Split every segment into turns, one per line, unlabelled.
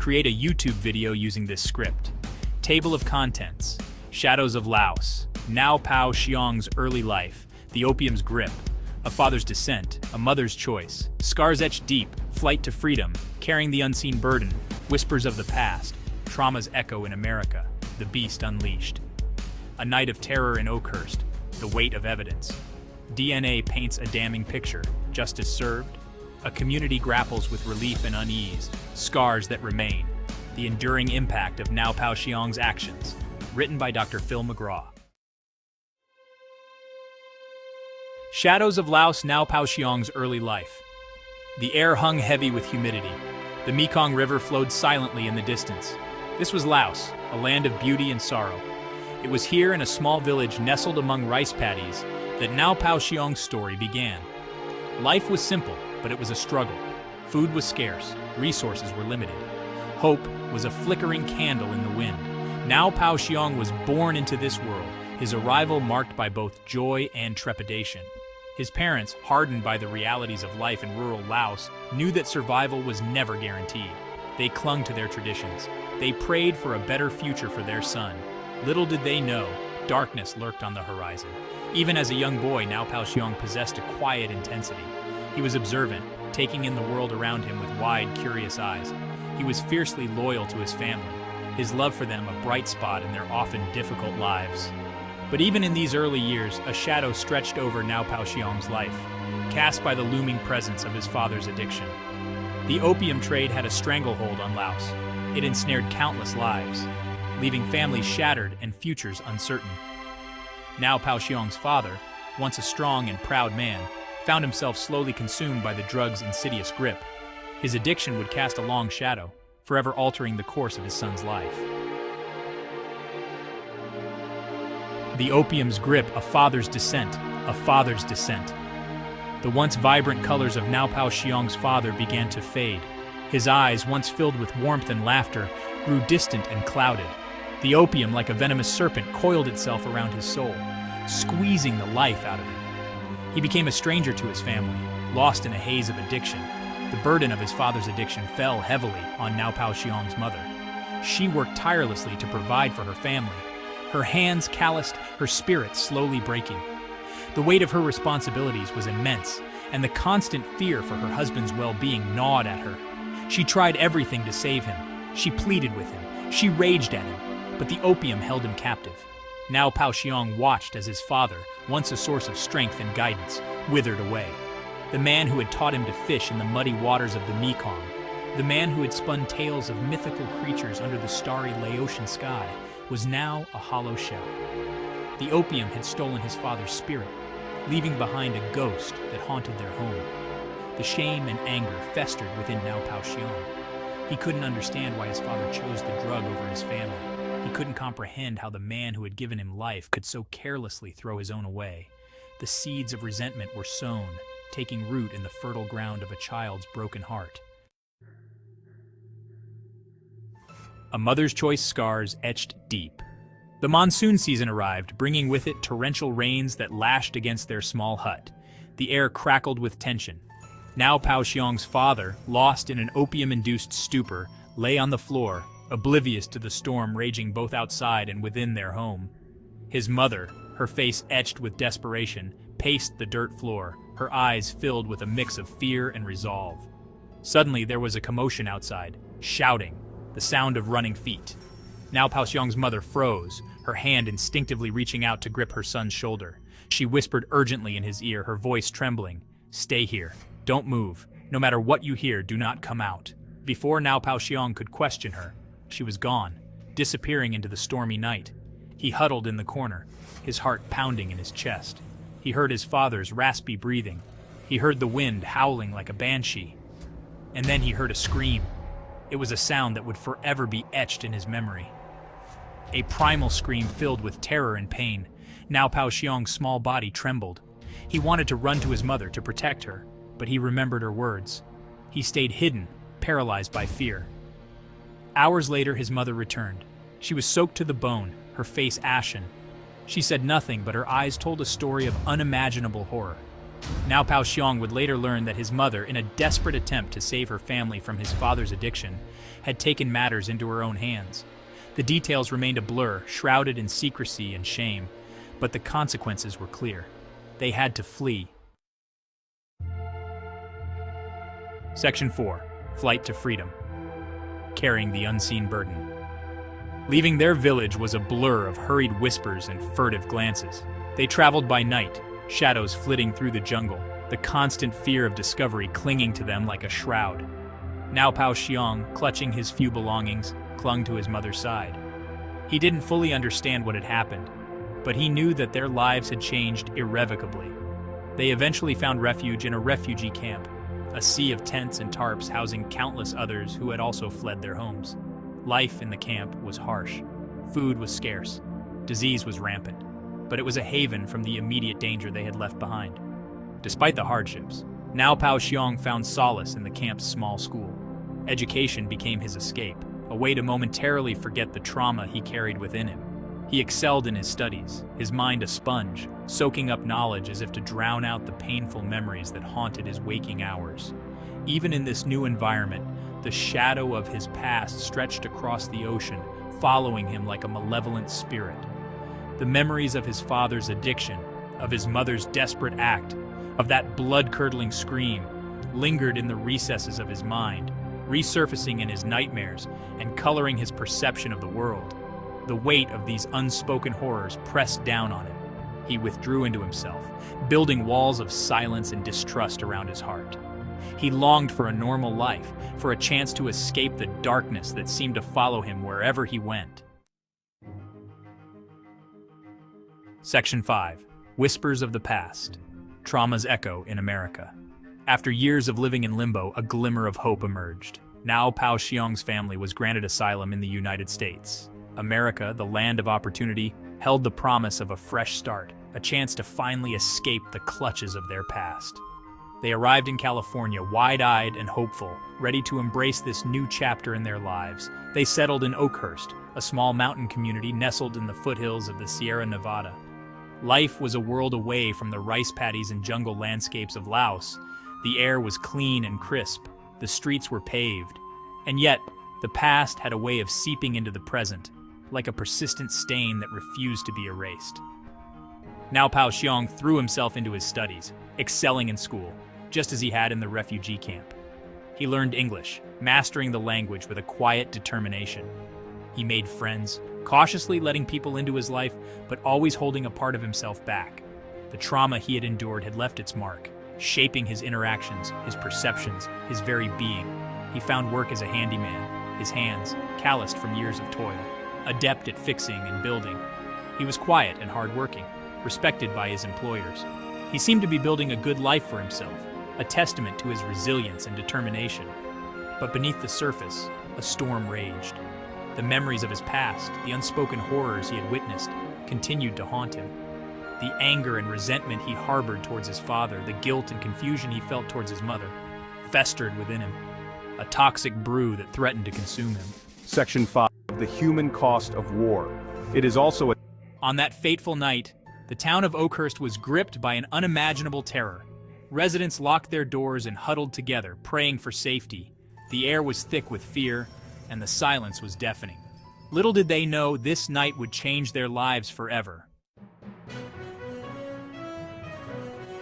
create a YouTube video using this script. Table of contents: Shadows of Laos, Now Pao Xiong's early life, The Opium's Grip, A Father's Descent, A Mother's Choice, Scars Etched Deep, Flight to Freedom, Carrying the Unseen Burden, Whispers of the Past, Trauma's Echo in America, The Beast Unleashed, A Night of Terror in Oakhurst, The Weight of Evidence, DNA Paints a Damning Picture, Justice Served, A Community Grapples with Relief and Unease, Scars That Remain, The Enduring Impact of Now Pao Xiong's Actions, written by Dr. Phil McGraw. Shadows of Laos, Now Pao Xiong's early life. The air hung heavy with humidity. The Mekong River flowed silently in the distance. This was Laos, a land of beauty and sorrow. It was here in a small village nestled among rice paddies that Now Pao Xiong's story began. Life was simple, but it was a struggle. Food was scarce, resources were limited. Hope was a flickering candle in the wind. Now Pao Xiong was born into this world, his arrival marked by both joy and trepidation. His parents, hardened by the realities of life in rural Laos, knew that survival was never guaranteed. They clung to their traditions. They prayed for a better future for their son. Little did they know, darkness lurked on the horizon. Even as a young boy, Now Pao Xiong possessed a quiet intensity. He was observant, taking in the world around him with wide, curious eyes. He was fiercely loyal to his family, his love for them a bright spot in their often difficult lives. But even in these early years, a shadow stretched over Now Pao Xiong's life, cast by the looming presence of his father's addiction. The opium trade had a stranglehold on Laos. It ensnared countless lives, leaving families shattered and futures uncertain. Now Pao Xiong's father, once a strong and proud man, found himself slowly consumed by the drug's insidious grip. His addiction would cast a long shadow, forever altering the course of his son's life. The Opium's Grip, A Father's Descent, A Father's Descent. The once vibrant colors of Now Pao Xiong's father began to fade. His eyes, once filled with warmth and laughter, grew distant and clouded. The opium, like a venomous serpent, coiled itself around his soul, squeezing the life out of him. He became a stranger to his family, lost in a haze of addiction. The burden of his father's addiction fell heavily on Now Pao Xiong's mother. She worked tirelessly to provide for her family, her hands calloused, her spirit slowly breaking. The weight of her responsibilities was immense, and the constant fear for her husband's well-being gnawed at her. She tried everything to save him. She pleaded with him. She raged at him, but the opium held him captive. Now Pao Xiong watched as his father, once a source of strength and guidance, withered away. The man who had taught him to fish in the muddy waters of the Mekong, the man who had spun tales of mythical creatures under the starry Laotian sky, was now a hollow shell. The opium had stolen his father's spirit, leaving behind a ghost that haunted their home. The shame and anger festered within Now Pao Xiong. He couldn't understand why his father chose the drug over his family. He couldn't comprehend how the man who had given him life could so carelessly throw his own away. The seeds of resentment were sown, taking root in the fertile ground of a child's broken heart. A mother's choice, scars etched deep. The monsoon season arrived, bringing with it torrential rains that lashed against their small hut. The air crackled with tension. Now Pao Xiong's father, lost in an opium-induced stupor, lay on the floor, oblivious to the storm raging both outside and within their home. His mother, her face etched with desperation, paced the dirt floor, her eyes filled with a mix of fear and resolve. Suddenly there was a commotion outside, shouting, the sound of running feet. Now Pao Xiong's mother froze, her hand instinctively reaching out to grip her son's shoulder. She whispered urgently in his ear, her voice trembling, "Stay here. Don't move. No matter what you hear, do not come out." Before Now Pao Xiong could question her, she was gone, disappearing into the stormy night. He huddled in the corner, his heart pounding in his chest. He heard his father's raspy breathing. He heard the wind howling like a banshee. And then he heard a scream. It was a sound that would forever be etched in his memory. A primal scream filled with terror and pain. Now Pao Xiong's small body trembled. He wanted to run to his mother to protect her, but he remembered her words. He stayed hidden, paralyzed by fear. Hours later, his mother returned. She was soaked to the bone, her face ashen. She said nothing, but her eyes told a story of unimaginable horror. Now Pao Xiong would later learn that his mother, in a desperate attempt to save her family from his father's addiction, had taken matters into her own hands. The details remained a blur, shrouded in secrecy and shame, but the consequences were clear. They had to flee. Section 4. Flight to freedom. Carrying the unseen burden. Leaving their village was a blur of hurried whispers and furtive glances. They traveled by night, shadows flitting through the jungle, the constant fear of discovery clinging to them like a shroud. Now Pao Xiong, clutching his few belongings, clung to his mother's side. He didn't fully understand what had happened, but he knew that their lives had changed irrevocably. They eventually found refuge in a refugee camp, a sea of tents and tarps housing countless others who had also fled their homes. Life in the camp was harsh. Food was scarce. Disease was rampant. But it was a haven from the immediate danger they had left behind. Despite the hardships, now Pao Xiong found solace in the camp's small school. Education became his escape, a way to momentarily forget the trauma he carried within him. He excelled in his studies, his mind a sponge, soaking up knowledge as if to drown out the painful memories that haunted his waking hours. Even in this new environment, the shadow of his past stretched across the ocean, following him like a malevolent spirit. The memories of his father's addiction, of his mother's desperate act, of that blood-curdling scream, lingered in the recesses of his mind, resurfacing in his nightmares and coloring his perception of the world. The weight of these unspoken horrors pressed down on him. He withdrew into himself, building walls of silence and distrust around his heart. He longed for a normal life, for a chance to escape the darkness that seemed to follow him wherever he went. Section 5. Whispers of the Past. Trauma's Echo in America. After years of living in limbo, a glimmer of hope emerged. Now Pao Xiong's family was granted asylum in the United States. America, the land of opportunity, held the promise of a fresh start, a chance to finally escape the clutches of their past. They arrived in California wide-eyed and hopeful, ready to embrace this new chapter in their lives. They settled in Oakhurst, a small mountain community nestled in the foothills of the Sierra Nevada. Life was a world away from the rice paddies and jungle landscapes of Laos. The air was clean and crisp, the streets were paved, and yet the past had a way of seeping into the present, like a persistent stain that refused to be erased. Now Pao Xiong threw himself into his studies, excelling in school, just as he had in the refugee camp. He learned English, mastering the language with a quiet determination. He made friends, cautiously letting people into his life, but always holding a part of himself back. The trauma he had endured had left its mark, shaping his interactions, his perceptions, his very being. He found work as a handyman, his hands, calloused from years of toil, adept at fixing and building. He was quiet and hardworking, respected by his employers. He seemed to be building a good life for himself, a testament to his resilience and determination. But beneath the surface, a storm raged. The memories of his past, the unspoken horrors he had witnessed, continued to haunt him. The anger and resentment he harbored towards his father, the guilt and confusion he felt towards his mother, festered within him, a toxic brew that threatened to consume him.
Section 5. The human cost of war. It is also a...
On that fateful night, the town of Oakhurst was gripped by an unimaginable terror. Residents locked their doors and huddled together, praying for safety. The air was thick with fear, and the silence was deafening. Little did they know this night would change their lives forever.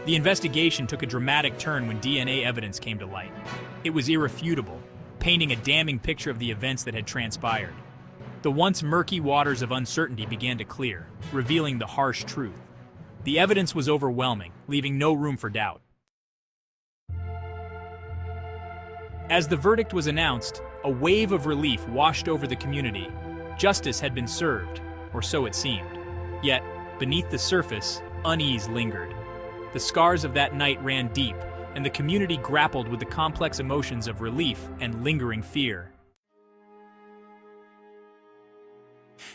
The investigation took a dramatic turn when DNA evidence came to light. It was irrefutable, painting a damning picture of the events that had transpired. The once murky waters of uncertainty began to clear, revealing the harsh truth. The evidence was overwhelming, leaving no room for doubt. As the verdict was announced, a wave of relief washed over the community. Justice had been served, or so it seemed. Yet, beneath the surface, unease lingered. The scars of that night ran deep, and the community grappled with the complex emotions of relief and lingering fear.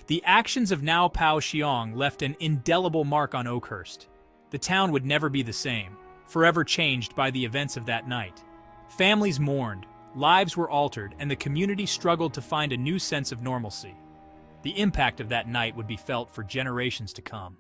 The actions of now Pao Xiong left an indelible mark on Oakhurst. The town would never be the same, forever changed by the events of that night. Families mourned, lives were altered, and the community struggled to find a new sense of normalcy. The impact of that night would be felt for generations to come.